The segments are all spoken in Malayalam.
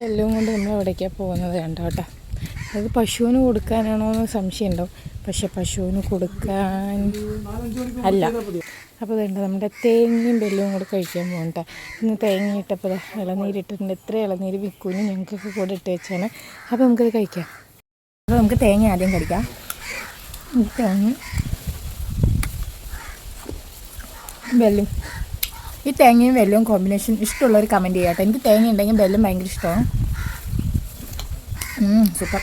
എല്ലാം കൊണ്ട് നമ്മൾ എവിടേക്കാണ് പോകുന്നത് കണ്ടോ കേട്ടോ. അത് പശുവിന് കൊടുക്കാനാണോ എന്ന് സംശയമുണ്ടാവും, പക്ഷെ പശുവിന് കൊടുക്കാൻ അല്ല. അപ്പോൾ ഇതുണ്ട് നമ്മുടെ തേങ്ങയും വെല്ലവും കൂടെ കഴിക്കാൻ പോകും കേട്ടോ. ഇന്ന് തേങ്ങ ഇട്ടപ്പോൾ ഇളനീരിട്ടിട്ടുണ്ട്. എത്ര ഇളനീര് വിൽക്കുമെന്ന് ഞങ്ങൾക്കൊക്കെ കൂടെ ഇട്ട് വെച്ചാണ്. അപ്പോൾ നമുക്കത് കഴിക്കാം. അപ്പോൾ നമുക്ക് തേങ്ങ ആദ്യം കഴിക്കാം. തേങ്ങ വെല്ലും, ഈ തേങ്ങയും വെല്ലവും കോമ്പിനേഷൻ ഇഷ്ടമുള്ളവർ കമൻറ്റ് ചെയ്യാം കേട്ടോ. എനിക്ക് തേങ്ങ ഉണ്ടെങ്കിൽ വെല്ലം ഭയങ്കര ഇഷ്ടമാണ്. സൂപ്പർ.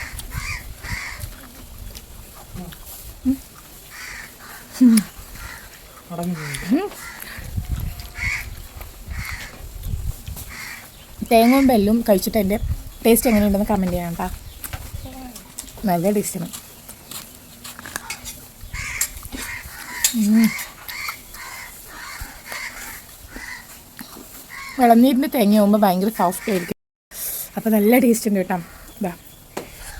തേങ്ങയും വെല്ലും കഴിച്ചിട്ട് എൻ്റെ ടേസ്റ്റ് എങ്ങനെയുണ്ടെന്ന് കമൻറ്റ് ചെയ്യാം കേട്ടോ. നല്ല ടേസ്റ്റാണ്. ഇളനീരിൻ്റെ തേങ്ങയാകുമ്പോൾ ഭയങ്കര സോഫ്റ്റ് ആയിരിക്കും. അപ്പോൾ നല്ല ടേസ്റ്റ് ഉണ്ട് കേട്ടോ. ഇതാ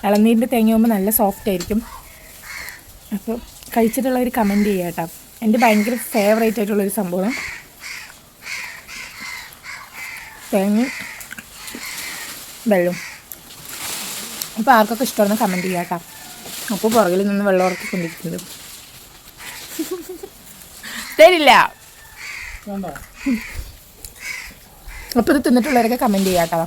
ഇളനീരിൻ്റെ തേങ്ങയാകുമ്പോൾ നല്ല സോഫ്റ്റ് ആയിരിക്കും. അപ്പോൾ കഴിച്ചിട്ടുള്ളവർ കമൻറ്റ് ചെയ്യുക കേട്ടോ. എൻ്റെ ഭയങ്കര ഫേവറേറ്റ് ആയിട്ടുള്ളൊരു സംഭവം തേങ്ങ വെള്ളം. അപ്പോൾ ആർക്കൊക്കെ ഇഷ്ടമാണെന്ന് കമൻറ്റ് ചെയ്യുക കേട്ടോ. അപ്പോൾ പുറകിൽ നിന്ന് വെള്ളം ഉറക്കി കൊണ്ടിരിക്കുന്നത് തരില്ല. അപ്പോൾ ഇത് തിന്നിട്ടുള്ളവരൊക്കെ കമൻറ്റ് ചെയ്യാം കേട്ടോ.